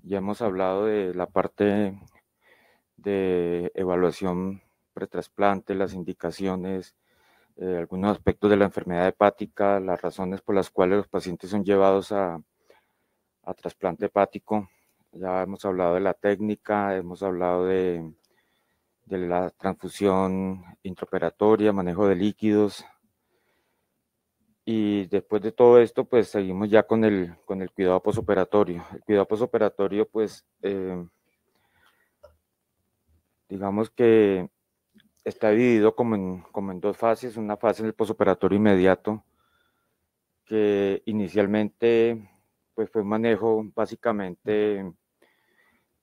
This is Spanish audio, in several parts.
Ya hemos hablado de la parte de evaluación pretrasplante, las indicaciones, algunos aspectos de la enfermedad hepática, las razones por las cuales los pacientes son llevados a trasplante hepático. Ya hemos hablado de la técnica, hemos hablado de la transfusión intraoperatoria, manejo de líquidos. Y después de todo esto, pues seguimos ya con el cuidado posoperatorio. El cuidado posoperatorio, pues, digamos que está dividido como en dos fases. Una fase en el posoperatorio inmediato, que inicialmente pues, fue un manejo básicamente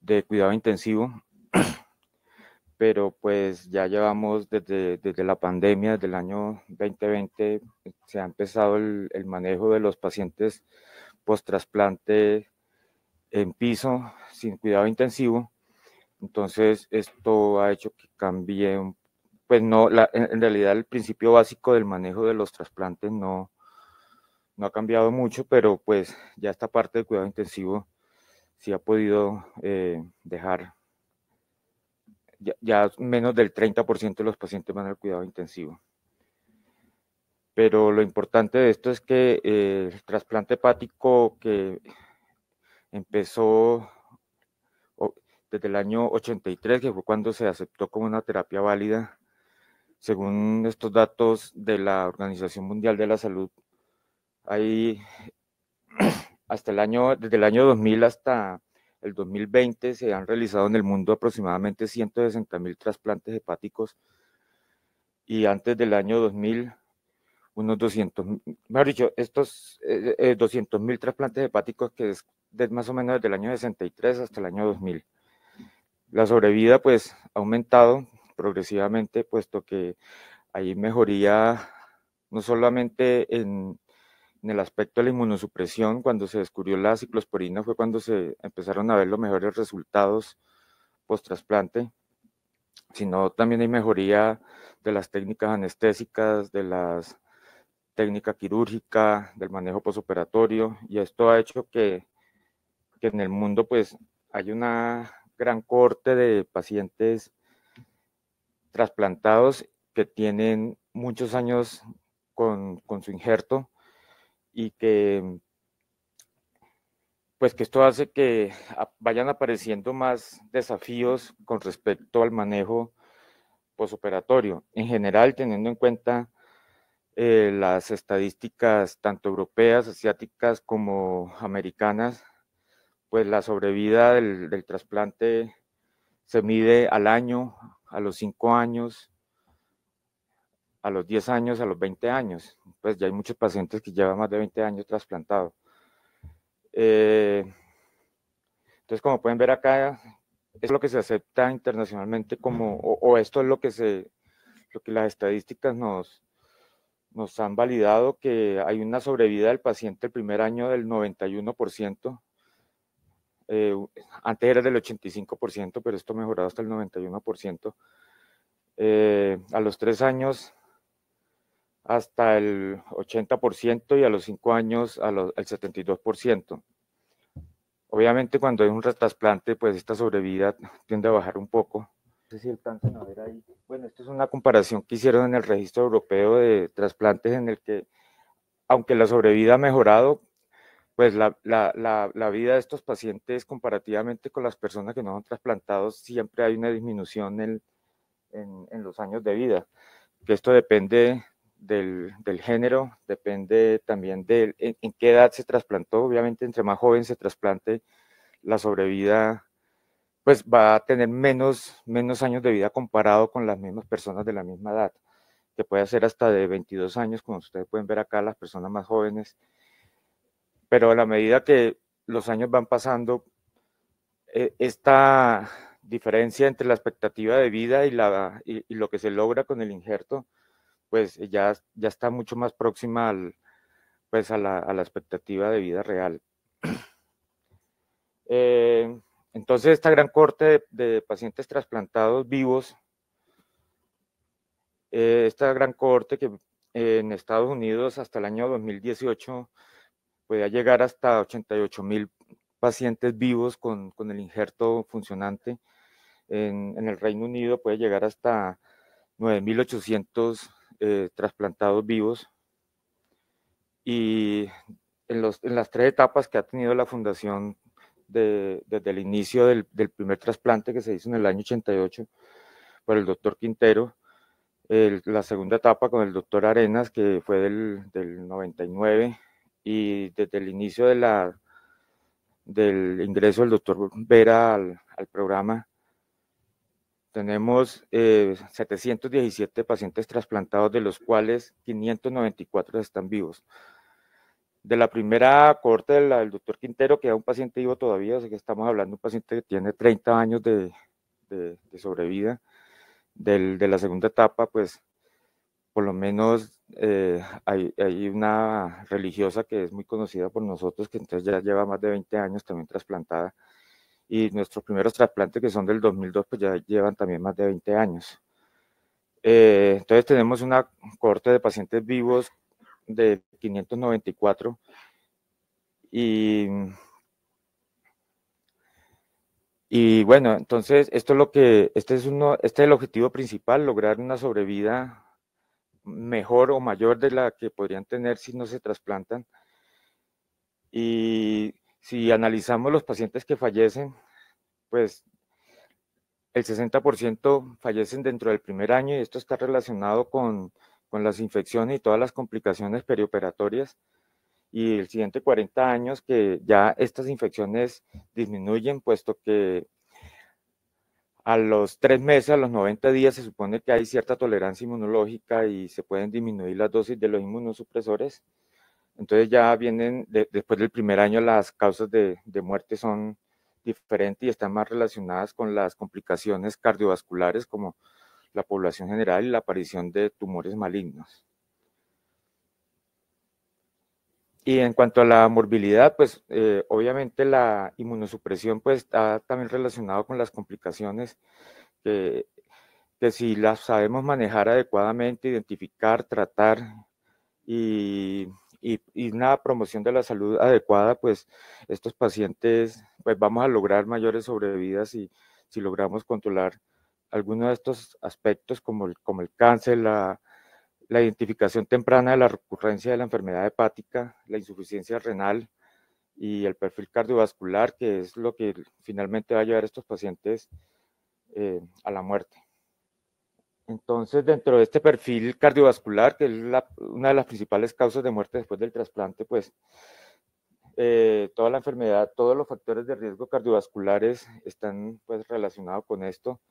de cuidado intensivo, pero pues ya llevamos desde la pandemia, desde el año 2020, se ha empezado el manejo de los pacientes post-trasplante en piso, sin cuidado intensivo. Entonces, esto ha hecho que cambie, pues no, en realidad el principio básico del manejo de los trasplantes no ha cambiado mucho, pero pues ya esta parte del cuidado intensivo sí ha podido dejar, ya menos del 30% de los pacientes van al cuidado intensivo. Pero lo importante de esto es que el trasplante hepático que empezó desde el año 83, que fue cuando se aceptó como una terapia válida, según estos datos de la Organización Mundial de la Salud, hay desde el año 2000 hasta el 2020 se han realizado en el mundo aproximadamente 160.000 trasplantes hepáticos y antes del año 2000 unos 200, mejor dicho, estos 200.000 trasplantes hepáticos que es más o menos desde el año 63 hasta el año 2000. La sobrevida pues ha aumentado progresivamente puesto que hay mejoría no solamente en el aspecto de la inmunosupresión. Cuando se descubrió la ciclosporina fue cuando se empezaron a ver los mejores resultados post-trasplante, sino también hay mejoría de las técnicas anestésicas, de las técnica quirúrgica, del manejo posoperatorio, y esto ha hecho que en el mundo pues hay una gran corte de pacientes trasplantados que tienen muchos años con su injerto y que pues que esto hace que vayan apareciendo más desafíos con respecto al manejo posoperatorio. En general, teniendo en cuenta las estadísticas tanto europeas, asiáticas como americanas, pues la sobrevida del trasplante se mide al año, a los 5 años, a los 10 años, a los 20 años. Pues ya hay muchos pacientes que llevan más de 20 años trasplantados. Entonces, como pueden ver acá, es lo que se acepta internacionalmente como, o esto es lo que las estadísticas nos han validado, que hay una sobrevida del paciente el primer año del 91%, eh, antes era del 85%, pero esto mejorado hasta el 91%, a los 3 años hasta el 80% y a los 5 años al 72%. Obviamente cuando hay un retrasplante, pues esta sobrevida tiende a bajar un poco. No sé si alcanzan a ver ahí. Bueno, esto es una comparación que hicieron en el registro europeo de trasplantes en el que, aunque la sobrevida ha mejorado, pues la vida de estos pacientes comparativamente con las personas que no son trasplantados, siempre hay una disminución en los años de vida, que esto depende del género, depende también de en qué edad se trasplantó. Obviamente, entre más joven se trasplante, la sobrevida pues va a tener menos años de vida comparado con las mismas personas de la misma edad, que puede ser hasta de 22 años, como ustedes pueden ver acá, las personas más jóvenes. Pero a la medida que los años van pasando, esta diferencia entre la expectativa de vida y lo que se logra con el injerto, pues ya está mucho más próxima pues a la expectativa de vida real. Eh, entonces, esta gran corte de pacientes trasplantados vivos, esta gran corte que en Estados Unidos hasta el año 2018 podía llegar hasta 88.000 pacientes vivos con el injerto funcionante. En el Reino Unido puede llegar hasta 9.800 trasplantados vivos. Y en las 3 etapas que ha tenido la fundación desde el inicio del primer trasplante que se hizo en el año 88 por el doctor Quintero, la segunda etapa con el doctor Arenas, que fue del 99, y desde el inicio del ingreso del doctor Vera al programa, tenemos 717 pacientes trasplantados, de los cuales 594 están vivos. De la primera cohorte del doctor Quintero, que era un paciente vivo todavía, o sea que estamos hablando de un paciente que tiene 30 años de sobrevida. De la segunda etapa, pues por lo menos hay una religiosa que es muy conocida por nosotros, que entonces ya lleva más de 20 años también trasplantada. Y nuestros primeros trasplantes, que son del 2002, pues ya llevan también más de 20 años. Entonces tenemos una cohorte de pacientes vivos de 594 y bueno, entonces esto es lo que, este es el objetivo principal, lograr una sobrevida mejor o mayor de la que podrían tener si no se trasplantan. Y si analizamos los pacientes que fallecen, pues el 60% fallecen dentro del primer año, y esto está relacionado con las infecciones y todas las complicaciones perioperatorias. Y el siguiente 40 años que ya estas infecciones disminuyen, puesto que a los 3 meses, a los 90 días, se supone que hay cierta tolerancia inmunológica y se pueden disminuir las dosis de los inmunosupresores. Entonces ya vienen, después del primer año, las causas de muerte son diferentes y están más relacionadas con las complicaciones cardiovasculares, como la población general y la aparición de tumores malignos. Y en cuanto a la morbilidad, pues obviamente la inmunosupresión pues está también relacionado con las complicaciones que, que si las sabemos manejar adecuadamente, identificar, tratar y una promoción de la salud adecuada, pues estos pacientes, pues vamos a lograr mayores sobrevidas si logramos controlar algunos de estos aspectos como el cáncer, la identificación temprana de la recurrencia de la enfermedad hepática, la insuficiencia renal y el perfil cardiovascular, que es lo que finalmente va a llevar a estos pacientes a la muerte. Entonces, dentro de este perfil cardiovascular, que es una de las principales causas de muerte después del trasplante, pues toda la enfermedad, todos los factores de riesgo cardiovasculares están pues relacionados con esto.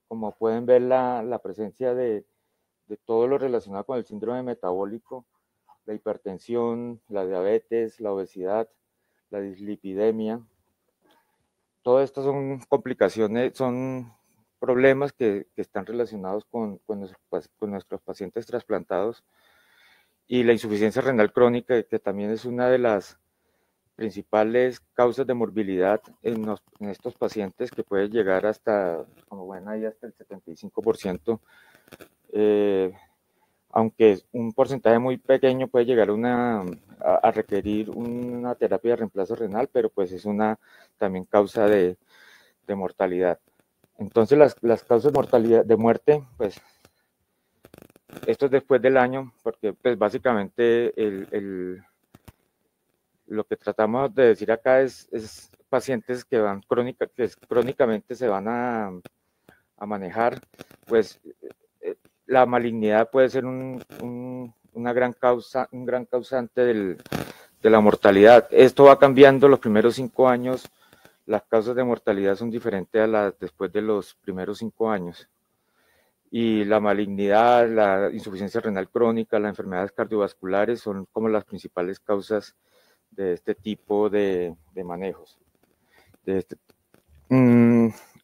Como pueden ver, la presencia de todo lo relacionado con el síndrome metabólico, la hipertensión, la diabetes, la obesidad, la dislipidemia. Todo esto son complicaciones, son problemas que están relacionados con nuestros pacientes trasplantados, y la insuficiencia renal crónica, que también es una de las principales causas de morbilidad en estos pacientes, que puede llegar hasta, como ven ahí, hasta el 75%. Aunque un porcentaje muy pequeño puede llegar a requerir una terapia de reemplazo renal, pero pues es una también causa de mortalidad. Entonces las causas de mortalidad, de muerte, pues esto es después del año, porque pues básicamente lo que tratamos de decir acá es pacientes que crónicamente se van a manejar, pues la malignidad puede ser una gran causa, un gran causante de la mortalidad. Esto va cambiando los primeros 5 años. Las causas de mortalidad son diferentes a las después de los primeros 5 años. Y la malignidad, la insuficiencia renal crónica, las enfermedades cardiovasculares son como las principales causas de este tipo de manejos. De este,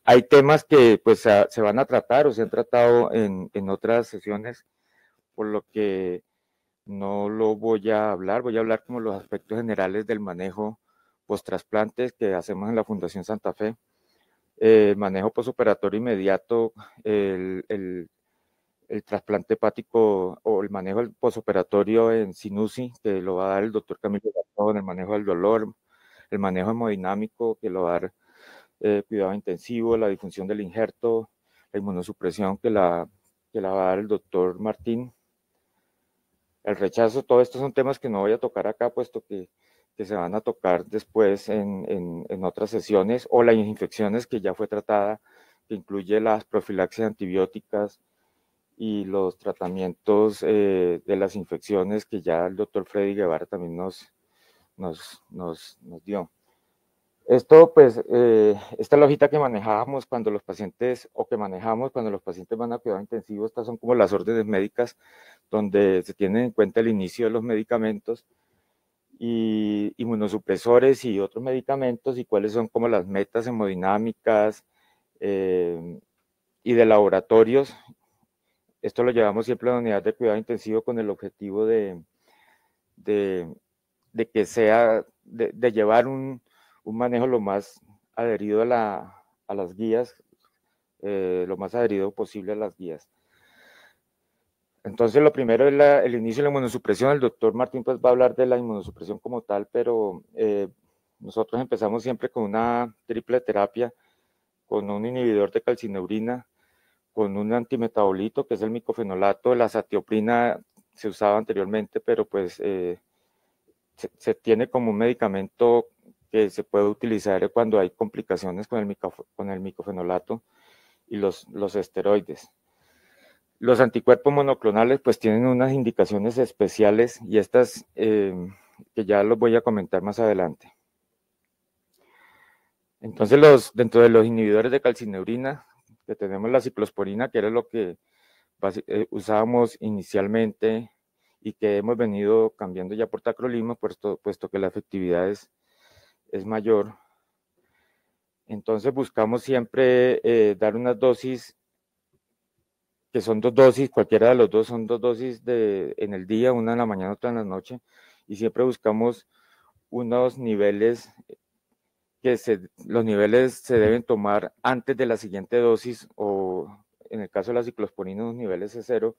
hay temas que pues se van a tratar o se han tratado en otras sesiones, por lo que no lo voy a hablar. Voy a hablar como los aspectos generales del manejo post-trasplantes que hacemos en la Fundación Santa Fe. Manejo postoperatorio inmediato, el trasplante hepático o el manejo postoperatorio en SINUSI, que lo va a dar el doctor Camilo Garzón, el manejo del dolor, el manejo hemodinámico que lo va a dar cuidado intensivo, la difusión del injerto, la inmunosupresión que la va a dar el doctor Martín, el rechazo, todo esto son temas que no voy a tocar acá, puesto que se van a tocar después en otras sesiones, o las infecciones que ya fue tratada, que incluye las profilaxias antibióticas y los tratamientos de las infecciones que ya el doctor Freddy Guevara también nos dio. Esto, pues, esta es la hojita que manejábamos cuando los pacientes, o que manejamos cuando los pacientes van a cuidado intensivo. Estas son como las órdenes médicas, donde se tienen en cuenta el inicio de los medicamentos y inmunosupresores y otros medicamentos, y cuáles son como las metas hemodinámicas y de laboratorios. Esto lo llevamos siempre a la unidad de cuidado intensivo con el objetivo de que sea, de llevar un manejo lo más adherido a las guías, lo más adherido posible a las guías. Entonces, lo primero es el inicio de la inmunosupresión. El doctor Martín pues va a hablar de la inmunosupresión como tal, pero nosotros empezamos siempre con una triple terapia, con un inhibidor de calcineurina, con un antimetabolito, que es el micofenolato. La azatioprina se usaba anteriormente, pero pues se tiene como un medicamento que se puede utilizar cuando hay complicaciones con el micofenolato y los esteroides. Los anticuerpos monoclonales pues tienen unas indicaciones especiales, y estas que ya los voy a comentar más adelante. Entonces, dentro de los inhibidores de calcineurina, que tenemos la ciclosporina, que era lo que usábamos inicialmente y que hemos venido cambiando ya por tacrolimus, puesto que la efectividad es mayor. Entonces buscamos siempre dar unas dosis, que son 2 dosis, cualquiera de los dos son 2 dosis en el día, una en la mañana, otra en la noche, y siempre buscamos unos niveles los niveles se deben tomar antes de la siguiente dosis, o en el caso de la ciclosporina, unos niveles de 0.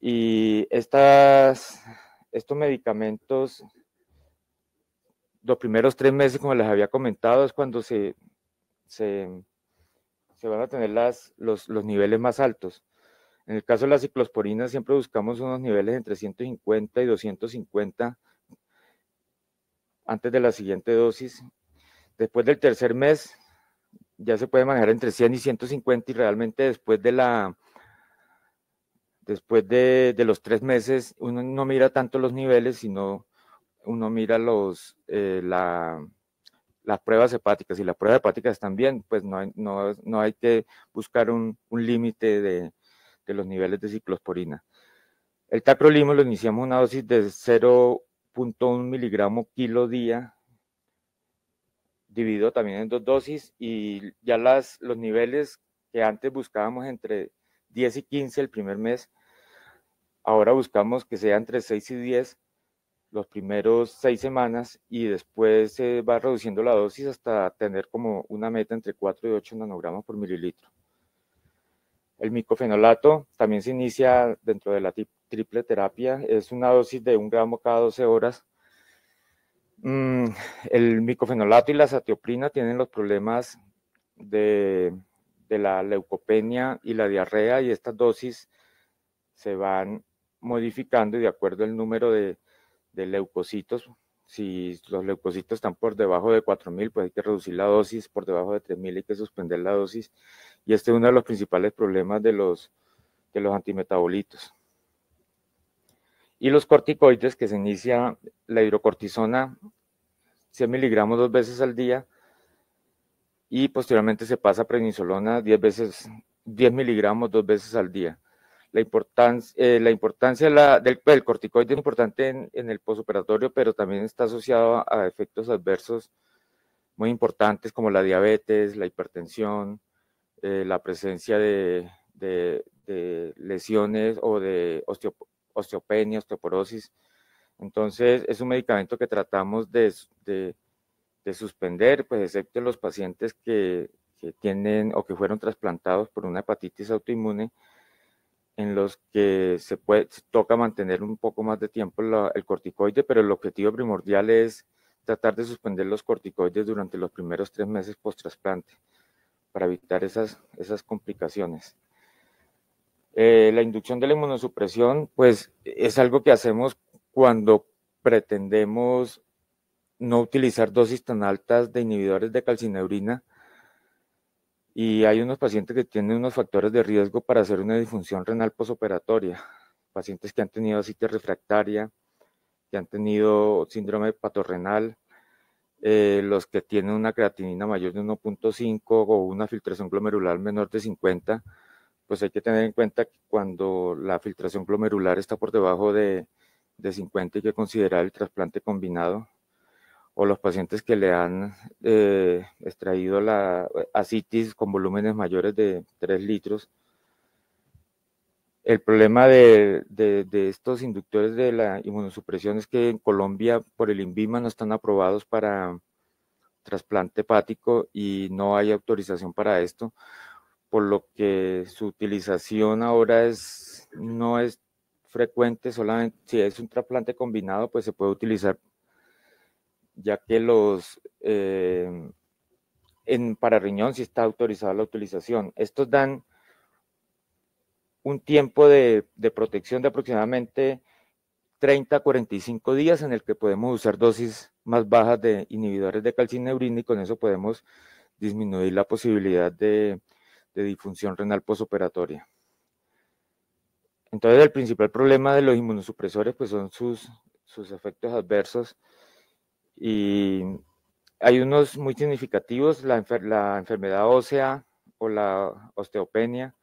Y estos medicamentos, los primeros 3 meses, como les había comentado, es cuando se van a tener los niveles más altos. En el caso de la ciclosporina, siempre buscamos unos niveles entre 150 y 250 antes de la siguiente dosis. Después del tercer mes, ya se puede manejar entre 100 y 150, y realmente después de los 3 meses, uno no mira tanto los niveles, sino uno mira las pruebas hepáticas. Si las pruebas hepáticas están bien, pues no hay que buscar un límite de los niveles de ciclosporina. El tacrolimus lo iniciamos una dosis de 0.1 miligramo kilo día, dividido también en 2 dosis, y ya los niveles que antes buscábamos entre 10 y 15 el primer mes, ahora buscamos que sea entre 6 y 10 los primeros 6 semanas, y después se va reduciendo la dosis hasta tener como una meta entre 4 y 8 nanogramos por mililitro. El micofenolato también se inicia dentro de la triple terapia, es una dosis de 1 gramo cada 12 horas. El micofenolato y la azatioprina tienen los problemas de la leucopenia y la diarrea, y estas dosis se van modificando de acuerdo al número de leucocitos. Si los leucocitos están por debajo de 4.000, pues hay que reducir la dosis; por debajo de 3.000 hay que suspender la dosis, y este es uno de los principales problemas de los antimetabolitos. Y los corticoides, que se inicia la hidrocortisona 100 miligramos 2 veces al día, y posteriormente se pasa a prednisolona 10 miligramos 2 veces al día. La importancia del corticoide es importante en el postoperatorio, pero también está asociado a efectos adversos muy importantes, como la diabetes, la hipertensión, la presencia de lesiones o de osteopenia, osteoporosis. Entonces, es un medicamento que tratamos de suspender, pues, excepto los pacientes que tienen o que fueron trasplantados por una hepatitis autoinmune, en los que se toca mantener un poco más de tiempo el corticoide, pero el objetivo primordial es tratar de suspender los corticoides durante los primeros 3 meses post-trasplante para evitar esas complicaciones. La inducción de la inmunosupresión, pues es algo que hacemos cuando pretendemos no utilizar dosis tan altas de inhibidores de calcineurina, y hay unos pacientes que tienen unos factores de riesgo para hacer una disfunción renal posoperatoria, pacientes que han tenido ascites refractaria, que han tenido síndrome hepatorenal, los que tienen una creatinina mayor de 1.5 o una filtración glomerular menor de 50, pues hay que tener en cuenta que cuando la filtración glomerular está por debajo de 50 hay que considerar el trasplante combinado, o los pacientes que le han extraído la ascitis con volúmenes mayores de 3 litros. El problema de estos inductores de la inmunosupresión es que en Colombia por el INVIMA no están aprobados para trasplante hepático y no hay autorización para esto, por lo que su utilización ahora no es frecuente. Solamente si es un trasplante combinado, pues se puede utilizar, ya que para riñón sí está autorizada la utilización. Estos dan un tiempo de protección de aproximadamente 30 a 45 días en el que podemos usar dosis más bajas de inhibidores de calcineurina, y con eso podemos disminuir la posibilidad de disfunción renal posoperatoria. Entonces, el principal problema de los inmunosupresores pues son sus efectos adversos, y hay unos muy significativos: la enfermedad ósea o la osteopenia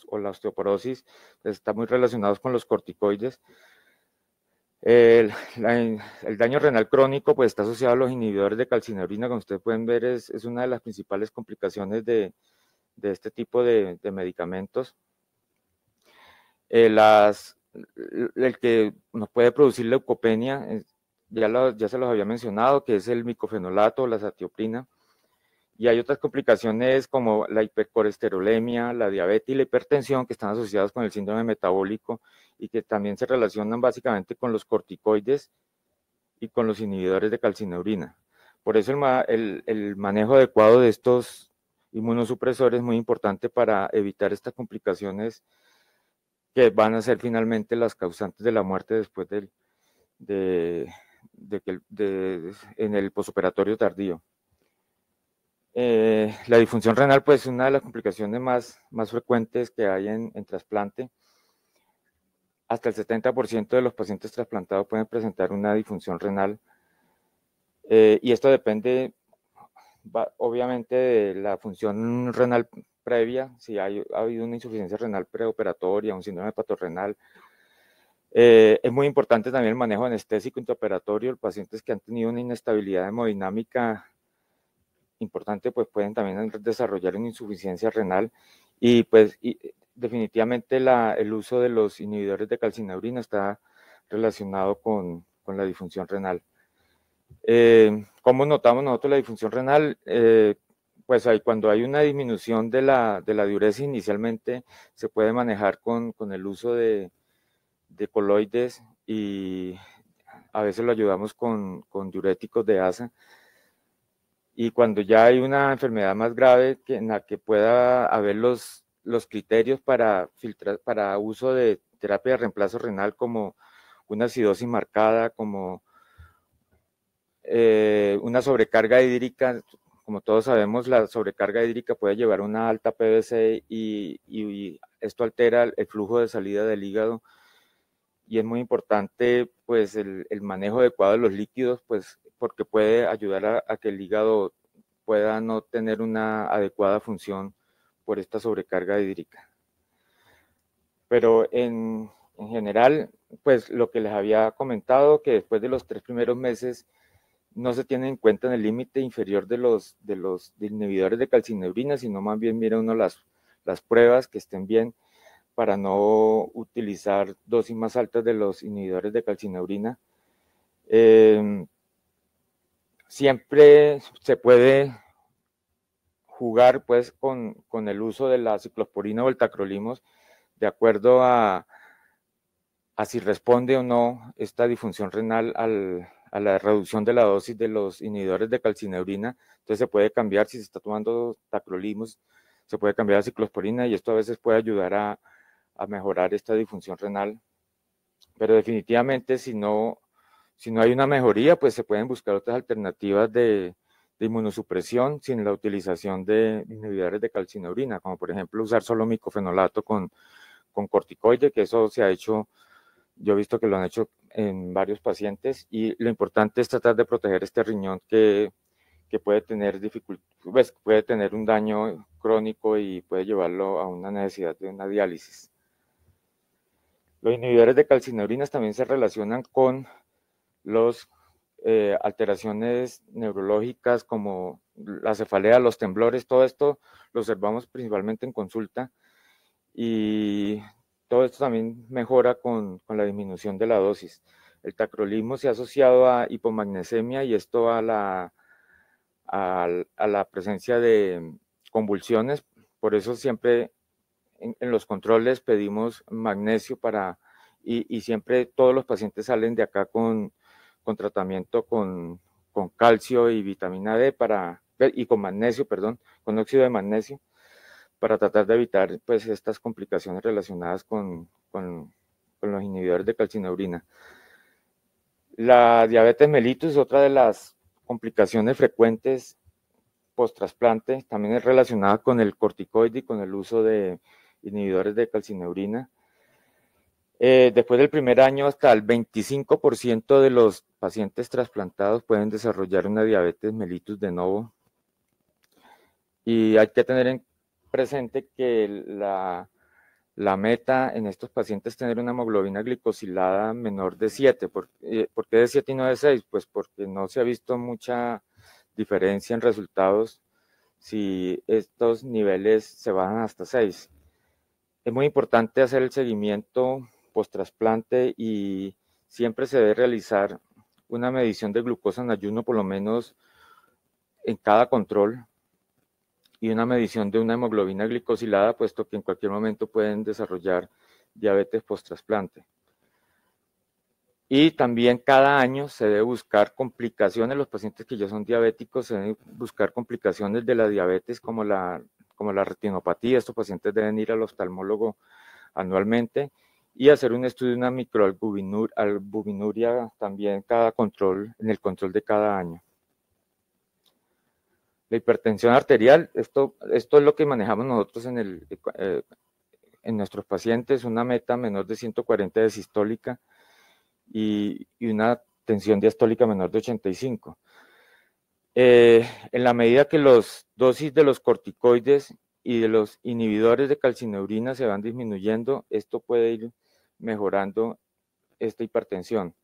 o la osteoporosis, pues, está muy relacionados con los corticoides. El daño renal crónico pues está asociado a los inhibidores de calcineurina. Como ustedes pueden ver, es una de las principales complicaciones de este tipo de medicamentos. El que nos puede producir leucopenia, ya se los había mencionado, que es el micofenolato o la satioprina. Y hay otras complicaciones como la hipercolesterolemia, la diabetes y la hipertensión, que están asociadas con el síndrome metabólico y que también se relacionan básicamente con los corticoides y con los inhibidores de calcineurina. Por eso el manejo adecuado de estos inmunosupresores es muy importante para evitar estas complicaciones que van a ser finalmente las causantes de la muerte después en el posoperatorio tardío. La disfunción renal pues es una de las complicaciones más frecuentes que hay en trasplante. Hasta el 70% de los pacientes trasplantados pueden presentar una disfunción renal, y esto depende obviamente de la función renal previa, si ha habido una insuficiencia renal preoperatoria, un síndrome hepatorenal. Es muy importante también el manejo anestésico intraoperatorio. Los pacientes que han tenido una inestabilidad hemodinámica importante pues pueden también desarrollar una insuficiencia renal, y pues definitivamente el uso de los inhibidores de calcineurina está relacionado con la disfunción renal. ¿Cómo notamos nosotros la disfunción renal? Pues cuando hay una disminución de la diuresis inicialmente, se puede manejar con el uso de coloides, y a veces lo ayudamos con diuréticos de asa. Y cuando ya hay una enfermedad más grave en la que pueda haber los criterios para uso de terapia de reemplazo renal, como una acidosis marcada, como una sobrecarga hídrica. Como todos sabemos, la sobrecarga hídrica puede llevar a una alta PVC, y esto altera el flujo de salida del hígado, y es muy importante pues el manejo adecuado de los líquidos, pues porque puede ayudar a que el hígado pueda no tener una adecuada función por esta sobrecarga hídrica. Pero en general, pues lo que les había comentado, que después de los 3 primeros meses no se tiene en cuenta en el límite inferior de los inhibidores de calcineurina, sino más bien mira uno las pruebas que estén bien, para no utilizar dosis más altas de los inhibidores de calcineurina. Siempre se puede jugar pues con el uso de la ciclosporina o el tacrolimus, de acuerdo a si responde o no esta disfunción renal a la reducción de la dosis de los inhibidores de calcineurina. Entonces se puede cambiar, si se está tomando tacrolimus, se puede cambiar a ciclosporina y esto a veces puede ayudar a mejorar esta disfunción renal. Pero definitivamente si no hay una mejoría, pues se pueden buscar otras alternativas de inmunosupresión sin la utilización de inhibidores de calcineurina, como por ejemplo usar solo micofenolato con corticoide, que eso se ha hecho, yo he visto que lo han hecho en varios pacientes, y lo importante es tratar de proteger este riñón que puede tener pues, puede tener un daño crónico y puede llevarlo a una necesidad de una diálisis. Los inhibidores de calcineurinas también se relacionan con las alteraciones neurológicas como la cefalea, los temblores, todo esto lo observamos principalmente en consulta y todo esto también mejora con la disminución de la dosis. El tacrolimus se ha asociado a hipomagnesemia y esto a la presencia de convulsiones, por eso siempre en los controles pedimos magnesio y siempre todos los pacientes salen de acá con tratamiento con calcio y vitamina D y con magnesio, perdón, con óxido de magnesio, para tratar de evitar pues estas complicaciones relacionadas con los inhibidores de calcineurina. La diabetes mellitus es otra de las complicaciones frecuentes post-trasplante, también es relacionada con el corticoide y con el uso de inhibidores de calcineurina. Después del primer año, hasta el 25% de los pacientes trasplantados pueden desarrollar una diabetes mellitus de novo. Y hay que tener en presente que la meta en estos pacientes es tener una hemoglobina glicosilada menor de 7. ¿Por qué de 7 y no de 6? Pues porque no se ha visto mucha diferencia en resultados si estos niveles se bajan hasta 6. Es muy importante hacer el seguimiento post-trasplante y siempre se debe realizar una medición de glucosa en ayuno por lo menos en cada control y una medición de una hemoglobina glicosilada, puesto que en cualquier momento pueden desarrollar diabetes post-trasplante. Y también cada año se debe buscar complicaciones, los pacientes que ya son diabéticos se deben buscar complicaciones de la diabetes como la retinopatía. Estos pacientes deben ir al oftalmólogo anualmente y hacer un estudio de una microalbuminuria también en el control de cada año. La hipertensión arterial, esto es lo que manejamos nosotros en nuestros pacientes, una meta menor de 140 de sistólica y una tensión diastólica menor de 85. En la medida que las dosis de los corticoides y de los inhibidores de calcineurina se van disminuyendo, esto puede ir mejorando esta hipertensión.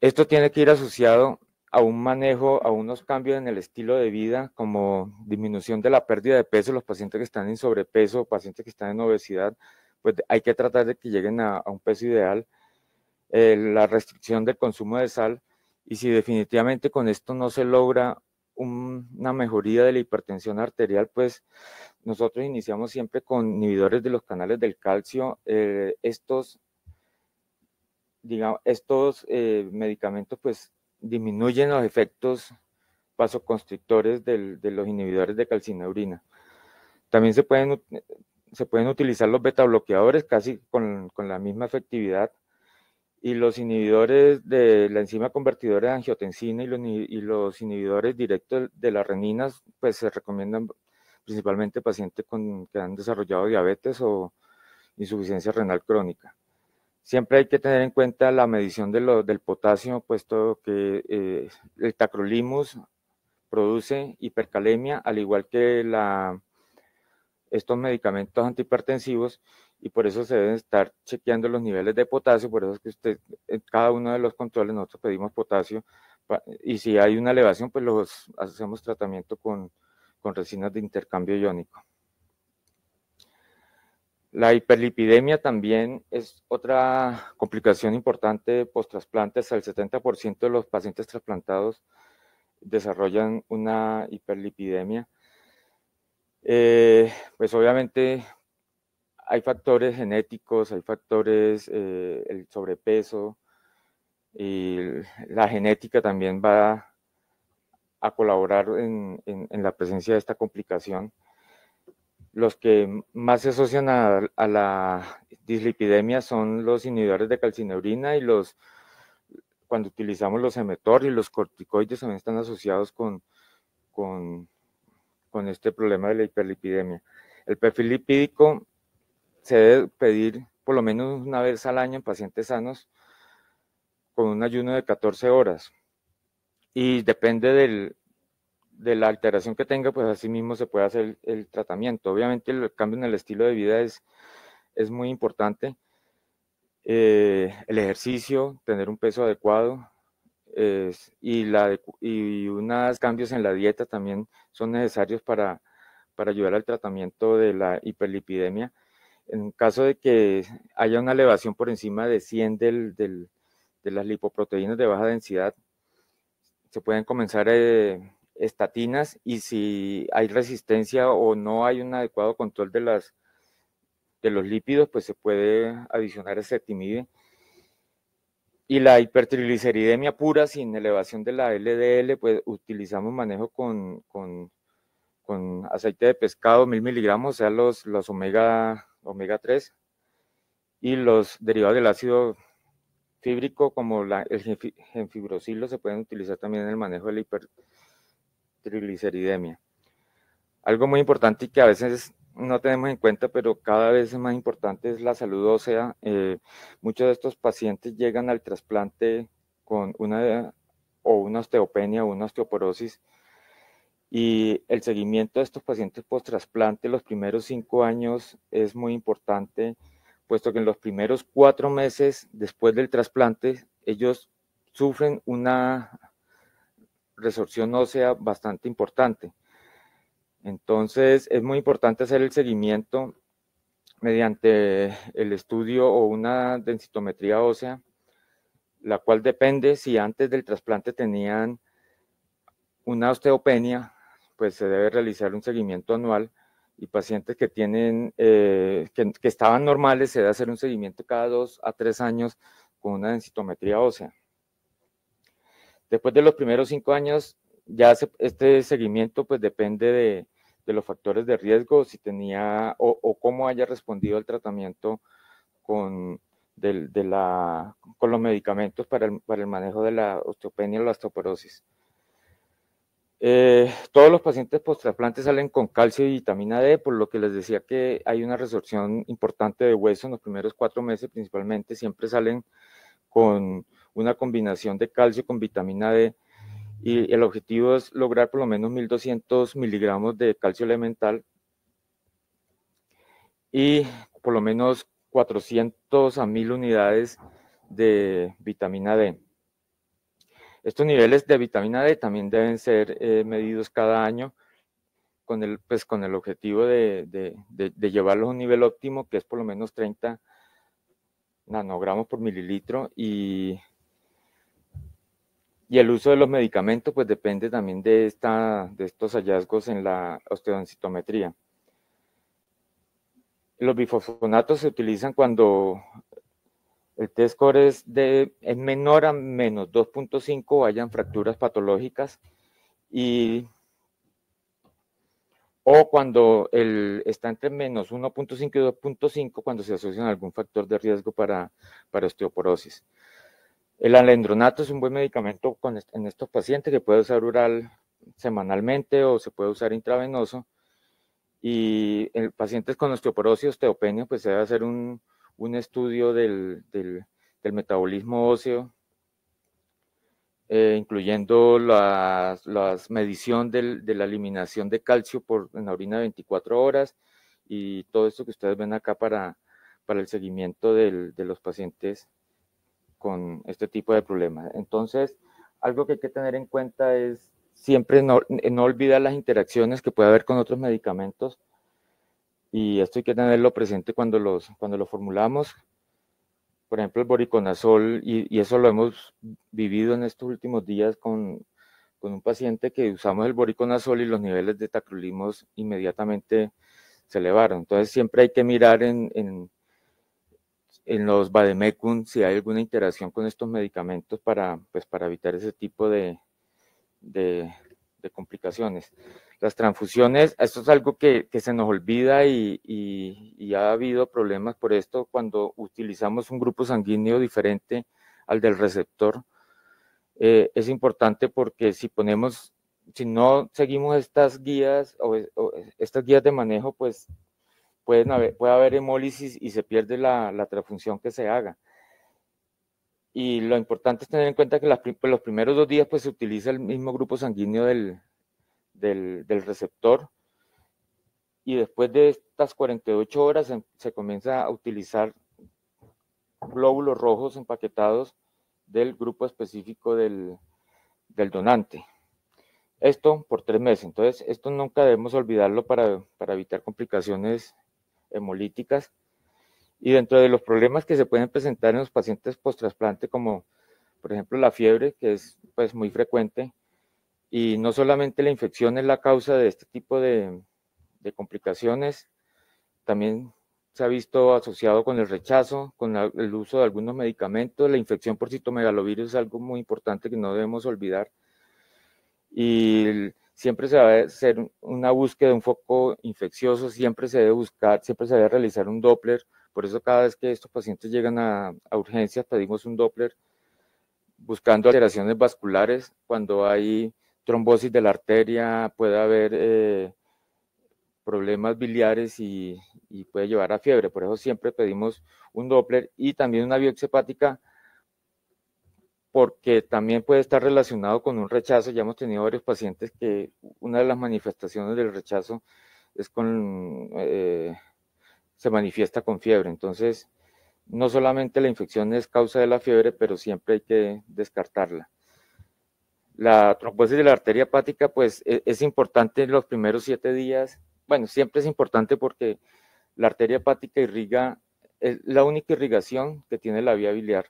Esto tiene que ir asociado a un manejo, a unos cambios en el estilo de vida, como disminución de la pérdida de peso. Los pacientes que están en sobrepeso, pacientes que están en obesidad, pues hay que tratar de que lleguen a un peso ideal. La restricción del consumo de sal, y si definitivamente con esto no se logra una mejoría de la hipertensión arterial, pues nosotros iniciamos siempre con inhibidores de los canales del calcio. Estos medicamentos pues disminuyen los efectos vasoconstrictores de los inhibidores de calcineurina. También se pueden utilizar los beta bloqueadores casi con la misma efectividad, y los inhibidores de la enzima convertidora de angiotensina y los inhibidores directos de las reninas pues se recomiendan principalmente pacientes que han desarrollado diabetes o insuficiencia renal crónica. Siempre hay que tener en cuenta la medición del potasio, puesto que el tacrolimus produce hipercalemia, al igual que estos medicamentos antihipertensivos, y por eso se deben estar chequeando los niveles de potasio. Por eso es que en cada uno de los controles nosotros pedimos potasio, y si hay una elevación, pues hacemos tratamiento con resinas de intercambio iónico. La hiperlipidemia también es otra complicación importante post-trasplante. Hasta el 70% de los pacientes trasplantados desarrollan una hiperlipidemia. Pues obviamente hay factores genéticos, hay factores, el sobrepeso, y la genética también va a colaborar en la presencia de esta complicación. Los que más se asocian a la dislipidemia son los inhibidores de calcineurina y cuando utilizamos los emetor y los corticoides también están asociados con, con este problema de la hiperlipidemia. El perfil lipídico se debe pedir por lo menos una vez al año en pacientes sanos con un ayuno de 14 horas. Y depende de la alteración que tenga, pues así mismo se puede hacer el tratamiento. Obviamente el cambio en el estilo de vida es muy importante. El ejercicio, tener un peso adecuado y unos cambios en la dieta también son necesarios para ayudar al tratamiento de la hiperlipidemia. En caso de que haya una elevación por encima de 100 de las lipoproteínas de baja densidad, se pueden comenzar estatinas, y si hay resistencia o no hay un adecuado control de los lípidos, pues se puede adicionar ezetimibe. Y la hipertrigliceridemia pura sin elevación de la LDL, pues utilizamos manejo con aceite de pescado 1000 miligramos, o sea, los omega 3, y los derivados del ácido fíbrico como el genfibrosilo se pueden utilizar también en el manejo de la hipertrigliceridemia. Algo muy importante y que a veces no tenemos en cuenta, pero cada vez es más importante, es la salud ósea. Muchos de estos pacientes llegan al trasplante con una osteopenia o una osteoporosis, y el seguimiento de estos pacientes post-trasplante los primeros 5 años es muy importante, puesto que en los primeros 4 meses después del trasplante ellos sufren una resorción ósea bastante importante. Entonces es muy importante hacer el seguimiento mediante el estudio o una densitometría ósea, la cual depende si antes del trasplante tenían una osteopenia, pues se debe realizar un seguimiento anual, y pacientes que tienen que estaban normales se debe hacer un seguimiento cada 2 a 3 años con una densitometría ósea. Después de los primeros 5 años, ya este seguimiento pues depende de los factores de riesgo, si tenía o cómo haya respondido al tratamiento con, con los medicamentos para el manejo de la osteopenia o la osteoporosis. Todos los pacientes post-trasplante salen con calcio y vitamina D, por lo que les decía que hay una resorción importante de hueso en los primeros 4 meses principalmente, siempre salen con una combinación de calcio con vitamina D, y el objetivo es lograr por lo menos 1200 miligramos de calcio elemental y por lo menos 400 a 1000 unidades de vitamina D. Estos niveles de vitamina D también deben ser medidos cada año con el objetivo de llevarlos a un nivel óptimo, que es por lo menos 30 nanogramos por mililitro, y el uso de los medicamentos pues depende también de estos hallazgos en la osteodensitometría. Los bifosfonatos se utilizan cuando el T-score es menor a menos 2.5 o hayan fracturas patológicas, o cuando está entre menos 1.5 y 2.5 cuando se asocia a algún factor de riesgo para osteoporosis. El alendronato es un buen medicamento en estos pacientes, que puede usar oral semanalmente o se puede usar intravenoso. Y en pacientes con osteoporosis y osteopenia, pues se debe hacer un estudio del metabolismo óseo, incluyendo la medición de la eliminación de calcio en la orina de 24 horas, y todo esto que ustedes ven acá para el seguimiento de los pacientes con este tipo de problemas. Entonces, algo que hay que tener en cuenta es siempre no olvidar las interacciones que puede haber con otros medicamentos, y esto hay que tenerlo presente cuando los formulamos. Por ejemplo, el voriconazol, y eso lo hemos vivido en estos últimos días con un paciente que usamos el voriconazol y los niveles de tacrolimus inmediatamente se elevaron. Entonces siempre hay que mirar en los vademecum si hay alguna interacción con estos medicamentos pues, para evitar ese tipo de complicaciones. Las transfusiones, esto es algo que se nos olvida y ha habido problemas por esto cuando utilizamos un grupo sanguíneo diferente al del receptor. Es importante porque si no seguimos estas guías o estas guías de manejo, pues puede haber hemólisis y se pierde la transfusión que se haga. Y lo importante es tener en cuenta que los primeros 2 días pues se utiliza el mismo grupo sanguíneo del receptor y después de estas 48 horas se comienza a utilizar glóbulos rojos empaquetados del grupo específico del donante. Esto por 3 meses. Entonces, esto nunca debemos olvidarlo para evitar complicaciones hemolíticas. Y dentro de los problemas que se pueden presentar en los pacientes post-trasplante, como por ejemplo la fiebre, que es pues muy frecuente, y no solamente la infección es la causa de este tipo de complicaciones, también se ha visto asociado con el rechazo, con el uso de algunos medicamentos. La infección por citomegalovirus es algo muy importante que no debemos olvidar. Y siempre se va a hacer una búsqueda de un foco infeccioso, siempre se debe realizar un Doppler. Por eso cada vez que estos pacientes llegan a urgencias pedimos un Doppler buscando alteraciones vasculares. Cuando hay trombosis de la arteria puede haber problemas biliares y puede llevar a fiebre. Por eso siempre pedimos un Doppler y también una biopsia hepática, porque también puede estar relacionado con un rechazo. Ya hemos tenido varios pacientes que una de las manifestaciones del rechazo es se manifiesta con fiebre. Entonces, no solamente la infección es causa de la fiebre, pero siempre hay que descartarla. La trombosis de la arteria hepática, pues es importante en los primeros 7 días. Bueno, siempre es importante porque la arteria hepática es la única irrigación que tiene la vía biliar.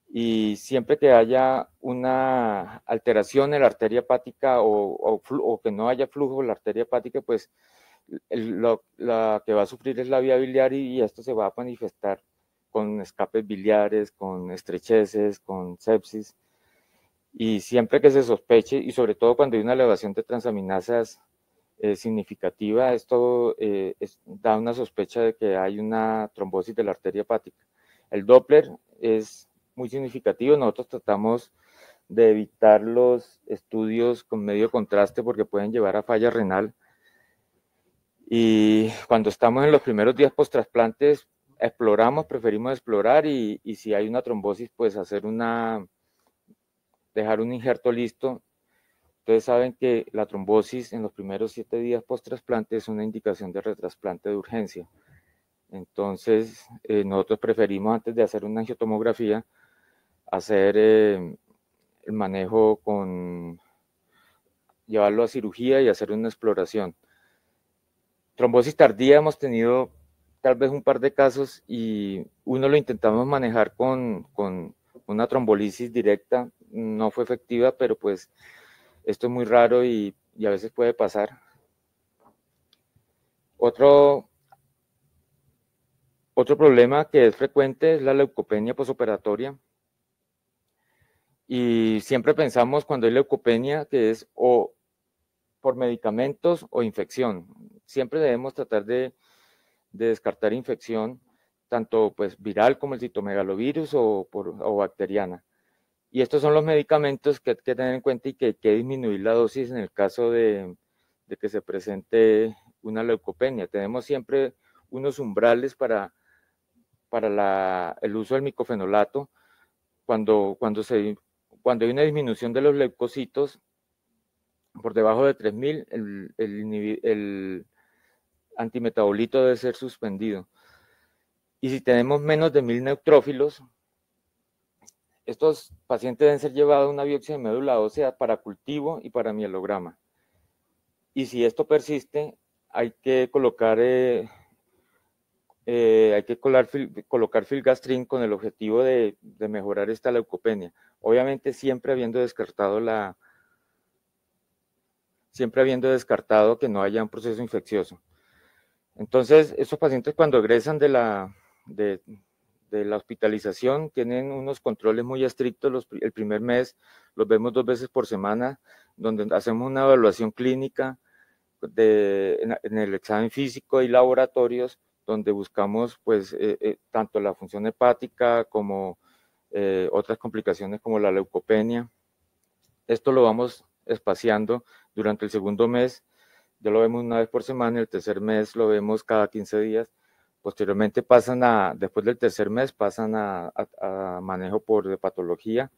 Y siempre que haya una alteración en la arteria hepática o que no haya flujo en la arteria hepática, pues la que va a sufrir es la vía biliar y esto se va a manifestar con escapes biliares, con estrecheces, con sepsis. Y siempre que se sospeche, y sobre todo cuando hay una elevación de transaminasas significativa, esto da una sospecha de que hay una trombosis de la arteria hepática. El Doppler es muy significativo. Nosotros tratamos de evitar los estudios con medio contraste porque pueden llevar a falla renal. Y cuando estamos en los primeros días post-trasplantes, preferimos explorar y si hay una trombosis, pues dejar un injerto listo. Ustedes saben que la trombosis en los primeros 7 días post-trasplante es una indicación de retrasplante de urgencia. Entonces, nosotros preferimos, antes de hacer una angiotomografía, hacer el manejo llevarlo a cirugía y hacer una exploración. Trombosis tardía hemos tenido tal vez un par de casos y uno lo intentamos manejar con una trombolisis directa, no fue efectiva, pero pues esto es muy raro y a veces puede pasar. Otro problema que es frecuente es la leucopenia posoperatoria. Y siempre pensamos cuando hay leucopenia que es o por medicamentos o infección. Siempre debemos tratar de descartar infección, tanto pues viral como el citomegalovirus o bacteriana. Y estos son los medicamentos que hay que tener en cuenta y que hay que disminuir la dosis en el caso de que se presente una leucopenia. Tenemos siempre unos umbrales para el uso del micofenolato. Cuando hay una disminución de los leucocitos por debajo de 3000, el antimetabolito debe ser suspendido. Y si tenemos menos de 1000 neutrófilos, estos pacientes deben ser llevados a una biopsia de médula ósea para cultivo y para mielograma. Y si esto persiste, hay que colocar filgastrin con el objetivo de mejorar esta leucopenia. Obviamente siempre habiendo descartado que no haya un proceso infeccioso. Entonces, estos pacientes cuando egresan de la de la hospitalización. Tienen unos controles muy estrictos. El primer mes los vemos 2 veces por semana, donde hacemos una evaluación clínica en el examen físico y laboratorios, donde buscamos pues tanto la función hepática como otras complicaciones como la leucopenia. Esto lo vamos espaciando durante el segundo mes. Ya lo vemos 1 vez por semana. El tercer mes lo vemos cada 15 días. Posteriormente después del tercer mes, pasan a manejo por patología.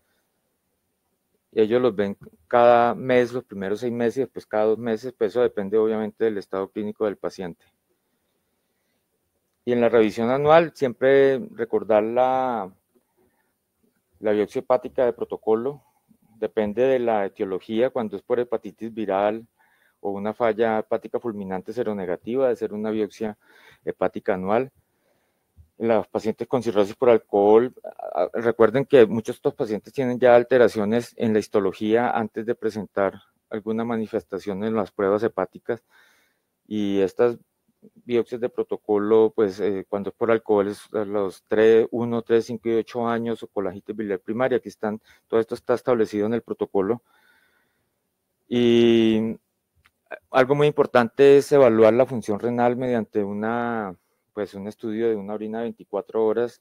Y ellos los ven cada mes, los primeros 6 meses, y después cada 2 meses, pues eso depende obviamente del estado clínico del paciente. Y en la revisión anual, siempre recordar la biopsia hepática de protocolo. Depende de la etiología. Cuando es por hepatitis viral o una falla hepática fulminante seronegativa, de ser una biopsia hepática anual. Los pacientes con cirrosis por alcohol, recuerden que muchos de estos pacientes tienen ya alteraciones en la histología antes de presentar alguna manifestación en las pruebas hepáticas, y estas biopsias de protocolo, pues cuando es por alcohol es a los 1, 3, 5 y 8 años, o colangitis biliar primaria. Aquí todo esto está establecido en el protocolo. Y algo muy importante es evaluar la función renal mediante un estudio de una orina de 24 horas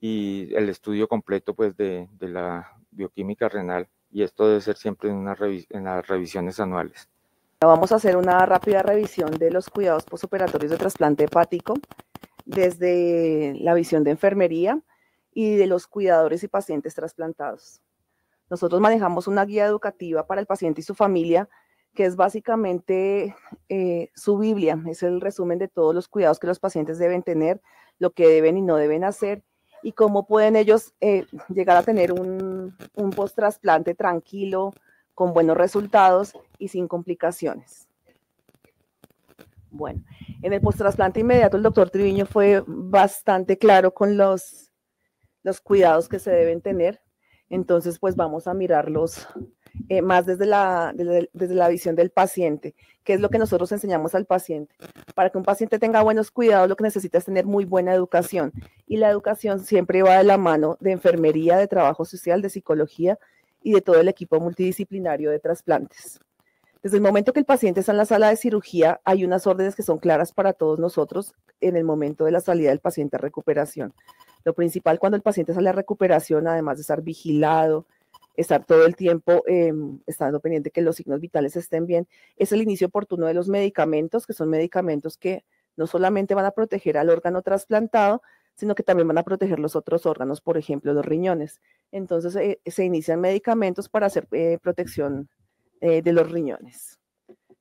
y el estudio completo pues de la bioquímica renal, y esto debe ser siempre en las revisiones anuales. Vamos a hacer una rápida revisión de los cuidados postoperatorios de trasplante hepático desde la visión de enfermería y de los cuidadores y pacientes trasplantados. Nosotros manejamos una guía educativa para el paciente y su familia, que es básicamente su Biblia, es el resumen de todos los cuidados que los pacientes deben tener, lo que deben y no deben hacer, y cómo pueden ellos llegar a tener un post-trasplante tranquilo, con buenos resultados y sin complicaciones. Bueno, en el post-trasplante inmediato el doctor Triviño fue bastante claro con los cuidados que se deben tener. Entonces, pues vamos a mirarlos más desde la visión del paciente, que es lo que nosotros enseñamos al paciente. Para que un paciente tenga buenos cuidados, lo que necesita es tener muy buena educación. Y la educación siempre va de la mano de enfermería, de trabajo social, de psicología y de todo el equipo multidisciplinario de trasplantes. Desde el momento que el paciente está en la sala de cirugía, hay unas órdenes que son claras para todos nosotros en el momento de la salida del paciente a recuperación. Lo principal cuando el paciente sale a recuperación, además de estar vigilado, estar todo el tiempo estando pendiente que los signos vitales estén bien, es el inicio oportuno de los medicamentos, que son medicamentos que no solamente van a proteger al órgano trasplantado, sino que también van a proteger los otros órganos, por ejemplo, los riñones. Entonces, se inician medicamentos para hacer protección de los riñones.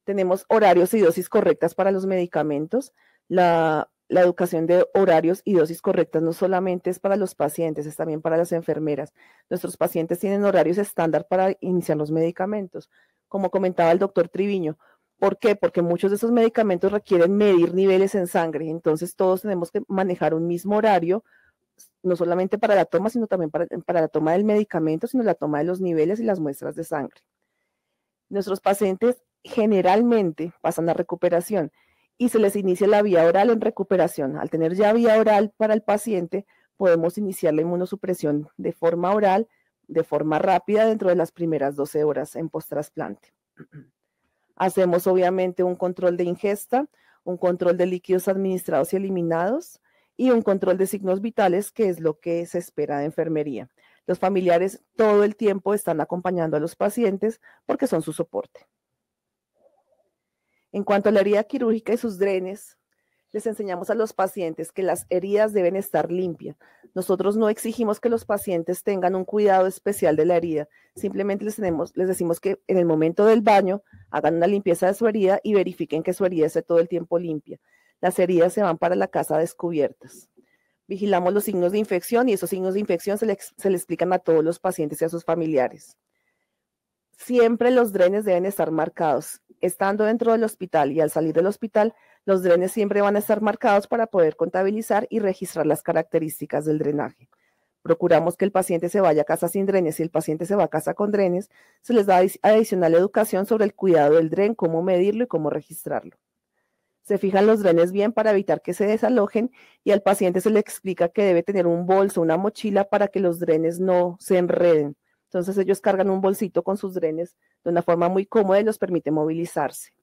Tenemos horarios y dosis correctas para los medicamentos. La educación de horarios y dosis correctas no solamente es para los pacientes, es también para las enfermeras. Nuestros pacientes tienen horarios estándar para iniciar los medicamentos. Como comentaba el doctor Triviño, ¿por qué? Porque muchos de esos medicamentos requieren medir niveles en sangre, entonces todos tenemos que manejar un mismo horario, no solamente para la toma, sino también para la toma del medicamento, sino la toma de los niveles y las muestras de sangre. Nuestros pacientes generalmente pasan a recuperación y se les inicia la vía oral en recuperación. Al tener ya vía oral para el paciente, podemos iniciar la inmunosupresión de forma oral, de forma rápida, dentro de las primeras 12 horas en post-trasplante. Hacemos obviamente un control de ingesta, un control de líquidos administrados y eliminados y un control de signos vitales, que es lo que se espera de enfermería. Los familiares todo el tiempo están acompañando a los pacientes porque son su soporte. En cuanto a la herida quirúrgica y sus drenes, les enseñamos a los pacientes que las heridas deben estar limpias. Nosotros no exigimos que los pacientes tengan un cuidado especial de la herida, simplemente les decimos que en el momento del baño hagan una limpieza de su herida y verifiquen que su herida esté todo el tiempo limpia. Las heridas se van para la casa descubiertas. Vigilamos los signos de infección y esos signos de infección se le explican a todos los pacientes y a sus familiares. Siempre los drenes deben estar marcados. Estando dentro del hospital y al salir del hospital, los drenes siempre van a estar marcados para poder contabilizar y registrar las características del drenaje. Procuramos que el paciente se vaya a casa sin drenes. Si el paciente se va a casa con drenes, se les da adicional educación sobre el cuidado del dren, cómo medirlo y cómo registrarlo. Se fijan los drenes bien para evitar que se desalojen y al paciente se le explica que debe tener un bolso, una mochila para que los drenes no se enreden. Entonces ellos cargan un bolsito con sus drenes de una forma muy cómoda y los permite movilizarse.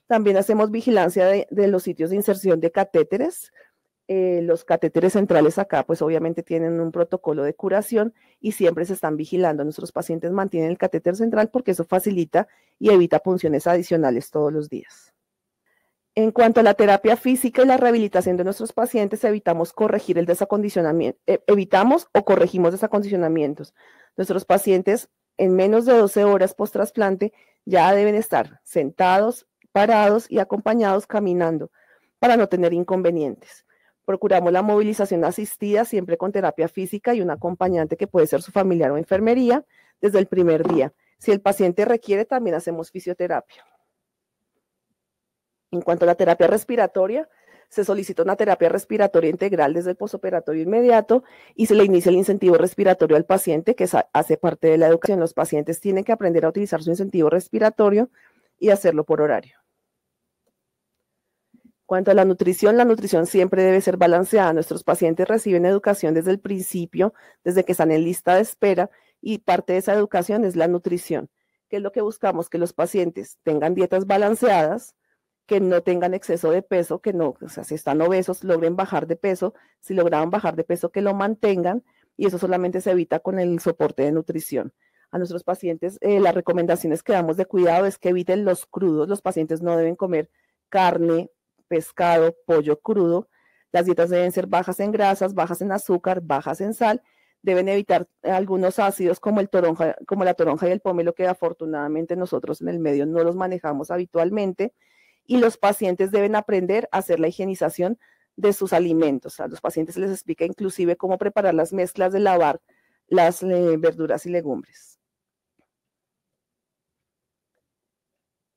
También hacemos vigilancia de los sitios de inserción de catéteres. Los catéteres centrales acá pues obviamente tienen un protocolo de curación y siempre se están vigilando. Nuestros pacientes mantienen el catéter central porque eso facilita y evita punciones adicionales todos los días. En cuanto a la terapia física y la rehabilitación de nuestros pacientes, evitamos corregir el desacondicionamiento, evitamos o corregimos desacondicionamientos. Nuestros pacientes en menos de 12 horas post-trasplante ya deben estar sentados, parados y acompañados caminando para no tener inconvenientes. Procuramos la movilización asistida siempre con terapia física y un acompañante que puede ser su familiar o enfermería desde el primer día. Si el paciente requiere, también hacemos fisioterapia. En cuanto a la terapia respiratoria, se solicita una terapia respiratoria integral desde el posoperatorio inmediato y se le inicia el incentivo respiratorio al paciente, que hace parte de la educación. Los pacientes tienen que aprender a utilizar su incentivo respiratorio y hacerlo por horario. En cuanto a la nutrición siempre debe ser balanceada. Nuestros pacientes reciben educación desde el principio, desde que están en lista de espera, y parte de esa educación es la nutrición. ¿Qué es lo que buscamos? Que los pacientes tengan dietas balanceadas, que no tengan exceso de peso, que no, o sea, si están obesos, logren bajar de peso, si lograron bajar de peso, que lo mantengan, y eso solamente se evita con el soporte de nutrición. A nuestros pacientes, las recomendaciones que damos de cuidado es que eviten los crudos. Los pacientes no deben comer carne, pescado, pollo crudo. Las dietas deben ser bajas en grasas, bajas en azúcar, bajas en sal. Deben evitar algunos ácidos como la toronja y el pomelo, que afortunadamente nosotros en el medio no los manejamos habitualmente. Y los pacientes deben aprender a hacer la higienización de sus alimentos. A los pacientes se les explica inclusive cómo preparar las mezclas de lavar las verduras y legumbres.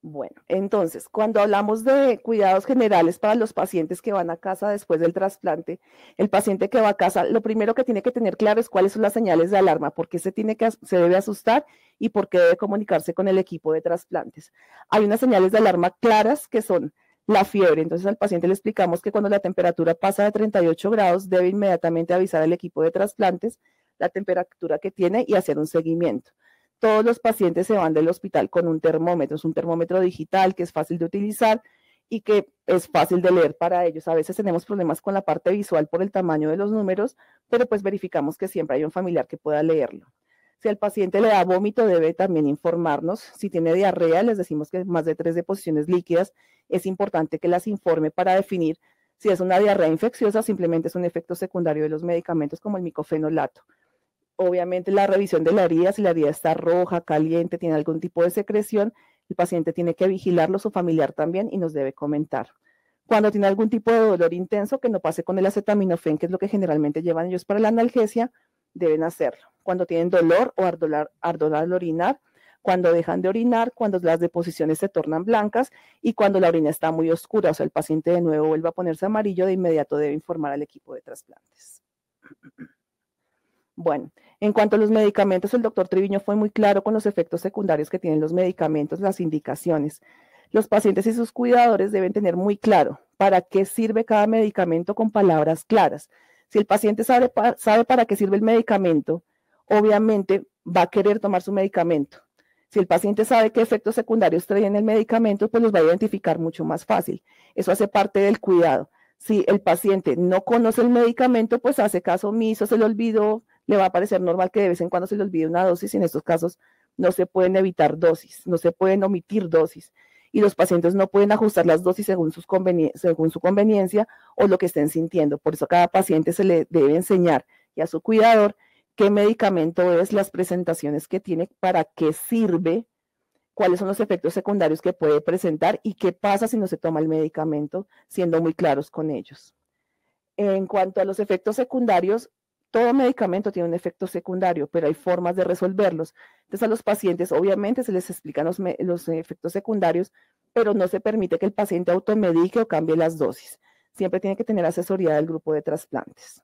Bueno, entonces, cuando hablamos de cuidados generales para los pacientes que van a casa después del trasplante, el paciente que va a casa, lo primero que tiene que tener claro es cuáles son las señales de alarma, por qué se debe asustar y por qué debe comunicarse con el equipo de trasplantes. Hay unas señales de alarma claras que son la fiebre. Entonces al paciente le explicamos que cuando la temperatura pasa de 38 grados, debe inmediatamente avisar al equipo de trasplantes la temperatura que tiene y hacer un seguimiento. Todos los pacientes se van del hospital con un termómetro, es un termómetro digital que es fácil de utilizar y que es fácil de leer para ellos. A veces tenemos problemas con la parte visual por el tamaño de los números, pero pues verificamos que siempre hay un familiar que pueda leerlo. Si al paciente le da vómito, debe también informarnos. Si tiene diarrea, les decimos que más de 3 deposiciones líquidas, es importante que las informe para definir si es una diarrea infecciosa o simplemente es un efecto secundario de los medicamentos como el micofenolato. Obviamente la revisión de la herida, si la herida está roja, caliente, tiene algún tipo de secreción, el paciente tiene que vigilarlo, su familiar también, y nos debe comentar. Cuando tiene algún tipo de dolor intenso, que no pase con el acetaminofén, que es lo que generalmente llevan ellos para la analgesia, deben hacerlo. Cuando tienen dolor o ardor al orinar, cuando dejan de orinar, cuando las deposiciones se tornan blancas y cuando la orina está muy oscura, o sea, el paciente de nuevo vuelve a ponerse amarillo, de inmediato debe informar al equipo de trasplantes. Bueno, en cuanto a los medicamentos, el doctor Triviño fue muy claro con los efectos secundarios que tienen los medicamentos, las indicaciones. Los pacientes y sus cuidadores deben tener muy claro para qué sirve cada medicamento con palabras claras. Si el paciente sabe para qué sirve el medicamento, obviamente va a querer tomar su medicamento. Si el paciente sabe qué efectos secundarios trae el medicamento, pues los va a identificar mucho más fácil. Eso hace parte del cuidado. Si el paciente no conoce el medicamento, pues hace caso omiso, se le olvidó, le va a parecer normal que de vez en cuando se le olvide una dosis, y en estos casos no se pueden evitar dosis, no se pueden omitir dosis, y los pacientes no pueden ajustar las dosis según su conveniencia o lo que estén sintiendo. Por eso a cada paciente se le debe enseñar, y a su cuidador, qué medicamento es, las presentaciones que tiene, para qué sirve, cuáles son los efectos secundarios que puede presentar y qué pasa si no se toma el medicamento, siendo muy claros con ellos. En cuanto a los efectos secundarios, todo medicamento tiene un efecto secundario, pero hay formas de resolverlos. Entonces a los pacientes obviamente se les explican los efectos secundarios, pero no se permite que el paciente automedique o cambie las dosis. Siempre tiene que tener asesoría del grupo de trasplantes.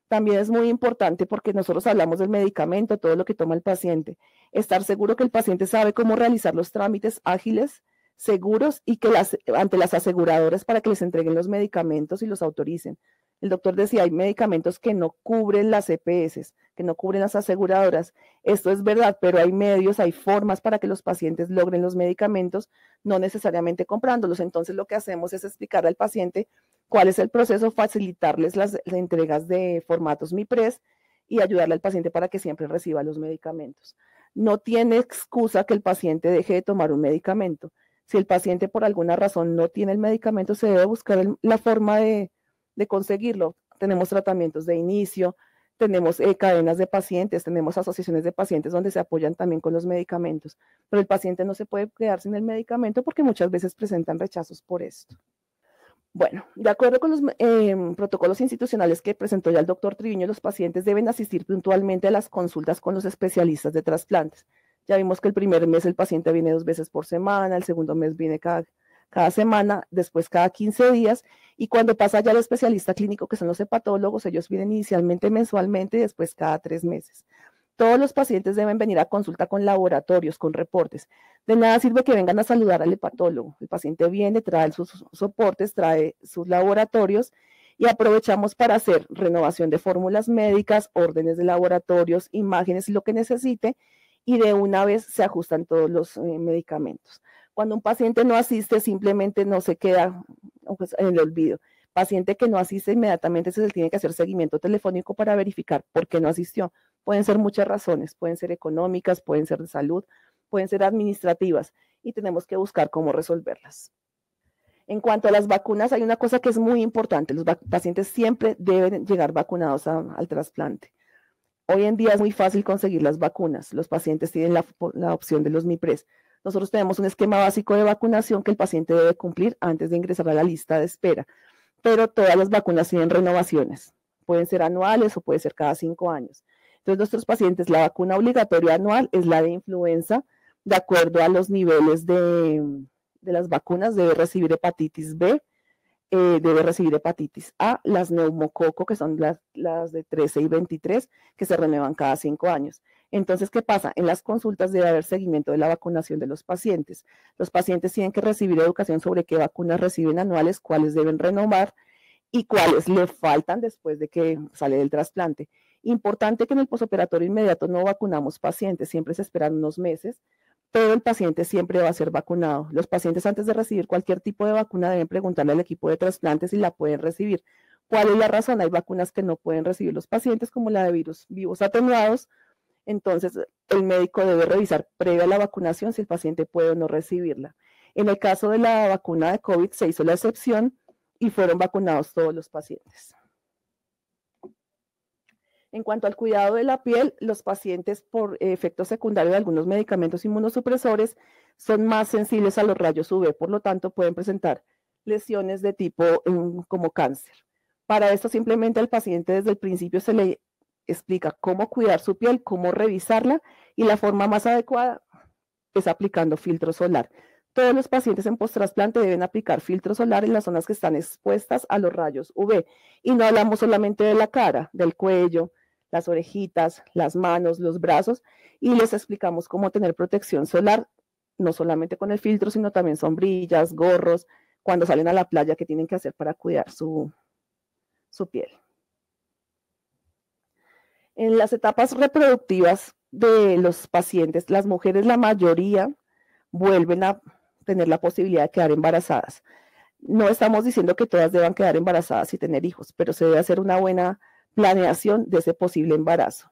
También es muy importante, porque nosotros hablamos del medicamento, todo lo que toma el paciente, estar seguro que el paciente sabe cómo realizar los trámites ágiles seguros y que ante las aseguradoras para que les entreguen los medicamentos y los autoricen. El doctor decía, hay medicamentos que no cubren las EPS, que no cubren las aseguradoras. Esto es verdad, pero hay medios, hay formas para que los pacientes logren los medicamentos, no necesariamente comprándolos. Entonces lo que hacemos es explicarle al paciente cuál es el proceso, facilitarles las entregas de formatos MIPRES y ayudarle al paciente para que siempre reciba los medicamentos. No tiene excusa que el paciente deje de tomar un medicamento. Si el paciente por alguna razón no tiene el medicamento, se debe buscar la forma de conseguirlo. Tenemos tratamientos de inicio, tenemos cadenas de pacientes, tenemos asociaciones de pacientes donde se apoyan también con los medicamentos, pero el paciente no se puede quedar sin el medicamento porque muchas veces presentan rechazos por esto. Bueno, de acuerdo con los protocolos institucionales que presentó ya el doctor Triviño, los pacientes deben asistir puntualmente a las consultas con los especialistas de trasplantes. Ya vimos que el primer mes el paciente viene 2 veces por semana, el segundo mes viene cada semana, después cada 15 días, y cuando pasa ya al especialista clínico, que son los hepatólogos, ellos vienen inicialmente mensualmente y después cada 3 meses. Todos los pacientes deben venir a consulta con laboratorios, con reportes. De nada sirve que vengan a saludar al hepatólogo. El paciente viene, trae sus soportes, trae sus laboratorios y aprovechamos para hacer renovación de fórmulas médicas, órdenes de laboratorios, imágenes, lo que necesite, y de una vez se ajustan todos los medicamentos. Cuando un paciente no asiste, simplemente no se queda en el olvido. Paciente que no asiste, inmediatamente se le tiene que hacer seguimiento telefónico para verificar por qué no asistió. Pueden ser muchas razones, pueden ser económicas, pueden ser de salud, pueden ser administrativas, y tenemos que buscar cómo resolverlas. En cuanto a las vacunas, hay una cosa que es muy importante. Los pacientes siempre deben llegar vacunados al trasplante. Hoy en día es muy fácil conseguir las vacunas. Los pacientes tienen la opción de los MIPRES. Nosotros tenemos un esquema básico de vacunación que el paciente debe cumplir antes de ingresar a la lista de espera, pero todas las vacunas tienen renovaciones. Pueden ser anuales o puede ser cada 5 años. Entonces, nuestros pacientes, la vacuna obligatoria anual es la de influenza, de acuerdo a los niveles de las vacunas. Debe recibir hepatitis B, debe recibir hepatitis A, las neumococo, que son las de 13 y 23, que se renuevan cada 5 años. Entonces, ¿qué pasa? En las consultas debe haber seguimiento de la vacunación de los pacientes. Los pacientes tienen que recibir educación sobre qué vacunas reciben anuales, cuáles deben renovar y cuáles le faltan después de que sale del trasplante. Importante que en el posoperatorio inmediato no vacunamos pacientes, siempre se esperan unos meses, pero el paciente siempre va a ser vacunado. Los pacientes antes de recibir cualquier tipo de vacuna deben preguntarle al equipo de trasplantes si la pueden recibir. ¿Cuál es la razón? Hay vacunas que no pueden recibir los pacientes, como la de virus vivos atenuados. Entonces, el médico debe revisar previa a la vacunación si el paciente puede o no recibirla. En el caso de la vacuna de COVID se hizo la excepción y fueron vacunados todos los pacientes. En cuanto al cuidado de la piel, los pacientes por efectos secundarios de algunos medicamentos inmunosupresores son más sensibles a los rayos UV, por lo tanto pueden presentar lesiones de tipo como cáncer. Para esto simplemente al paciente desde el principio se le explica cómo cuidar su piel, cómo revisarla, y la forma más adecuada es aplicando filtro solar. Todos los pacientes en post-trasplante deben aplicar filtro solar en las zonas que están expuestas a los rayos UV. Y no hablamos solamente de la cara, del cuello, las orejitas, las manos, los brazos, y les explicamos cómo tener protección solar, no solamente con el filtro, sino también sombrillas, gorros, cuando salen a la playa, qué tienen que hacer para cuidar su piel. En las etapas reproductivas de los pacientes, las mujeres, la mayoría, vuelven a tener la posibilidad de quedar embarazadas. No estamos diciendo que todas deban quedar embarazadas y tener hijos, pero se debe hacer una buena planeación de ese posible embarazo.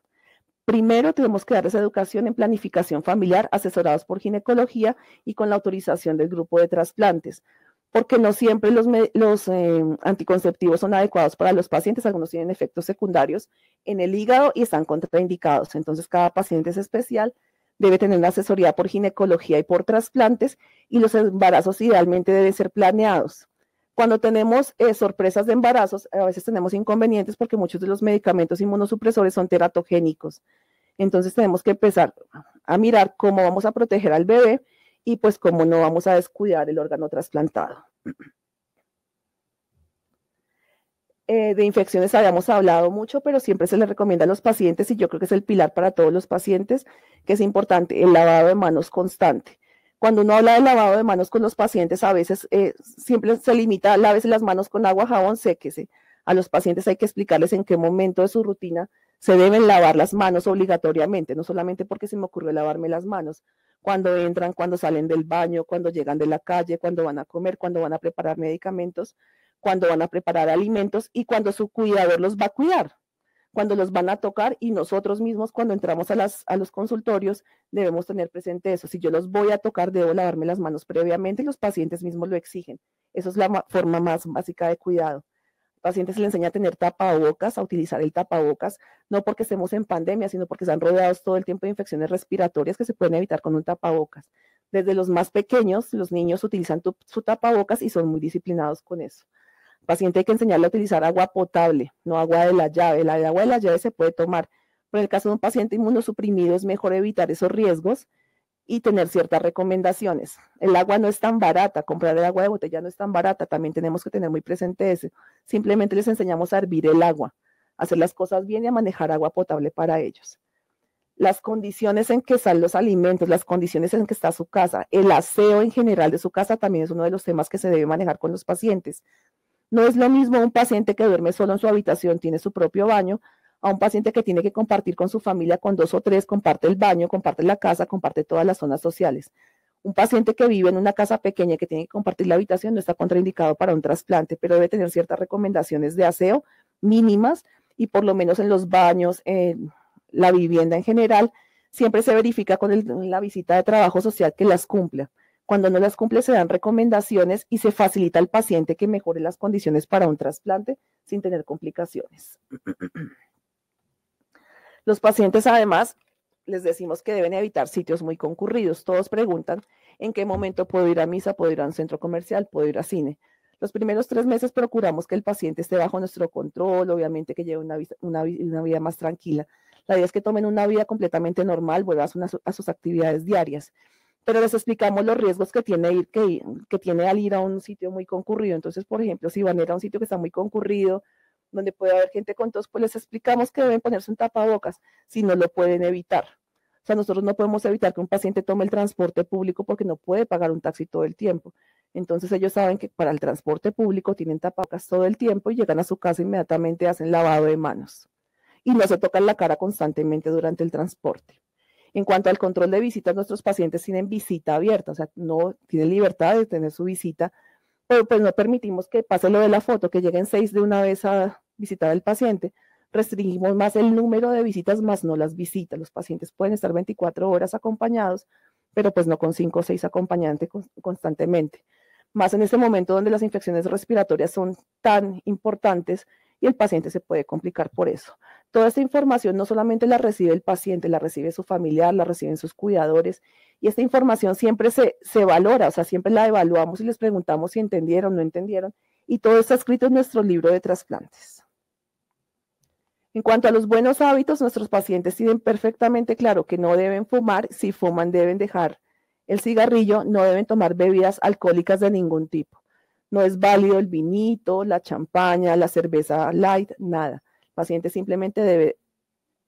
Primero tenemos que darles educación en planificación familiar, asesorados por ginecología y con la autorización del grupo de trasplantes, porque no siempre los anticonceptivos son adecuados para los pacientes. Algunos tienen efectos secundarios en el hígado y están contraindicados. Entonces, cada paciente es especial, debe tener una asesoría por ginecología y por trasplantes, y los embarazos idealmente deben ser planeados. Cuando tenemos sorpresas de embarazos, a veces tenemos inconvenientes porque muchos de los medicamentos inmunosupresores son teratogénicos. Entonces, tenemos que empezar a mirar cómo vamos a proteger al bebé y pues cómo no vamos a descuidar el órgano trasplantado. De infecciones habíamos hablado mucho, pero siempre se les recomienda a los pacientes, y yo creo que es el pilar para todos los pacientes, que es importante el lavado de manos constante. Cuando uno habla de lavado de manos con los pacientes, a veces siempre se limita a lavarse las manos con agua, jabón, séquese. A los pacientes hay que explicarles en qué momento de su rutina se deben lavar las manos obligatoriamente, no solamente porque se me ocurrió lavarme las manos, cuando entran, cuando salen del baño, cuando llegan de la calle, cuando van a comer, cuando van a preparar medicamentos, cuando van a preparar alimentos y cuando su cuidador los va a cuidar, cuando los van a tocar, y nosotros mismos cuando entramos a los consultorios debemos tener presente eso. Si yo los voy a tocar, debo lavarme las manos previamente y los pacientes mismos lo exigen. Eso es la forma más básica de cuidado. Pacientes se les enseña a tener tapabocas, a utilizar el tapabocas, no porque estemos en pandemia, sino porque están rodeados todo el tiempo de infecciones respiratorias que se pueden evitar con un tapabocas. Desde los más pequeños, los niños utilizan su tapabocas y son muy disciplinados con eso. Al paciente hay que enseñarle a utilizar agua potable, no agua de la llave. La agua de la llave se puede tomar, pero en el caso de un paciente inmunosuprimido es mejor evitar esos riesgos y tener ciertas recomendaciones. El agua no es tan barata, comprar el agua de botella no es tan barata, también tenemos que tener muy presente eso. Simplemente les enseñamos a hervir el agua, a hacer las cosas bien y a manejar agua potable para ellos. Las condiciones en que están los alimentos, las condiciones en que está su casa, el aseo en general de su casa también es uno de los temas que se debe manejar con los pacientes. No es lo mismo un paciente que duerme solo en su habitación, tiene su propio baño, a un paciente que tiene que compartir con su familia, con 2 o 3, comparte el baño, comparte la casa, comparte todas las zonas sociales. Un paciente que vive en una casa pequeña y que tiene que compartir la habitación no está contraindicado para un trasplante, pero debe tener ciertas recomendaciones de aseo mínimas y por lo menos en los baños, en la vivienda en general, siempre se verifica con la visita de trabajo social que las cumpla. Cuando no las cumple se dan recomendaciones y se facilita al paciente que mejore las condiciones para un trasplante sin tener complicaciones. Los pacientes, además, les decimos que deben evitar sitios muy concurridos. Todos preguntan en qué momento puedo ir a misa, puedo ir a un centro comercial, puedo ir a cine. Los primeros 3 meses procuramos que el paciente esté bajo nuestro control, obviamente que lleve una vida más tranquila. La idea es que tomen una vida completamente normal, vuelvan a sus actividades diarias. Pero les explicamos los riesgos que tiene, que tiene al ir a un sitio muy concurrido. Entonces, por ejemplo, si van a ir a un sitio que está muy concurrido, donde puede haber gente con tos, pues les explicamos que deben ponerse un tapabocas si no lo pueden evitar. O sea, nosotros no podemos evitar que un paciente tome el transporte público porque no puede pagar un taxi todo el tiempo. Entonces ellos saben que para el transporte público tienen tapabocas todo el tiempo y llegan a su casa e inmediatamente hacen lavado de manos. Y no se tocan la cara constantemente durante el transporte. En cuanto al control de visitas, nuestros pacientes tienen visita abierta, o sea, no tienen libertad de tener su visita, pero pues no permitimos que pase lo de la foto, que lleguen 6 de una vez a visitar al paciente. Restringimos más el número de visitas, más no las visitas. Los pacientes pueden estar 24 horas acompañados, pero pues no con 5 o 6 acompañantes constantemente. Más en este momento donde las infecciones respiratorias son tan importantes y el paciente se puede complicar por eso. Toda esta información no solamente la recibe el paciente, la recibe su familiar, la reciben sus cuidadores, y esta información siempre se valora, o sea, siempre la evaluamos y les preguntamos si entendieron o no entendieron, y todo está escrito en nuestro libro de trasplantes. En cuanto a los buenos hábitos, nuestros pacientes tienen perfectamente claro que no deben fumar, si fuman deben dejar el cigarrillo, no deben tomar bebidas alcohólicas de ningún tipo. No es válido el vinito, la champaña, la cerveza light, nada. El paciente simplemente debe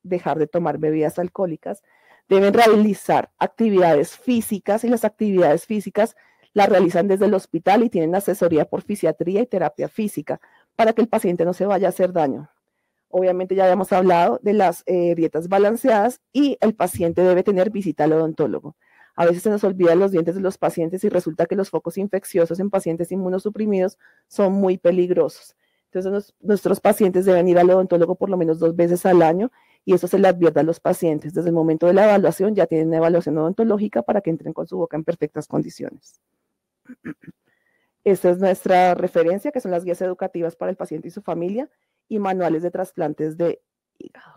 dejar de tomar bebidas alcohólicas. Deben realizar actividades físicas y las actividades físicas las realizan desde el hospital y tienen asesoría por fisiatría y terapia física para que el paciente no se vaya a hacer daño. Obviamente ya habíamos hablado de las dietas balanceadas y el paciente debe tener visita al odontólogo. A veces se nos olvidan los dientes de los pacientes y resulta que los focos infecciosos en pacientes inmunosuprimidos son muy peligrosos. Entonces nuestros pacientes deben ir al odontólogo por lo menos 2 veces al año y eso se le advierte a los pacientes. Desde el momento de la evaluación ya tienen una evaluación odontológica para que entren con su boca en perfectas condiciones. Esta es nuestra referencia, que son las guías educativas para el paciente y su familia y manuales de trasplantes de hígado.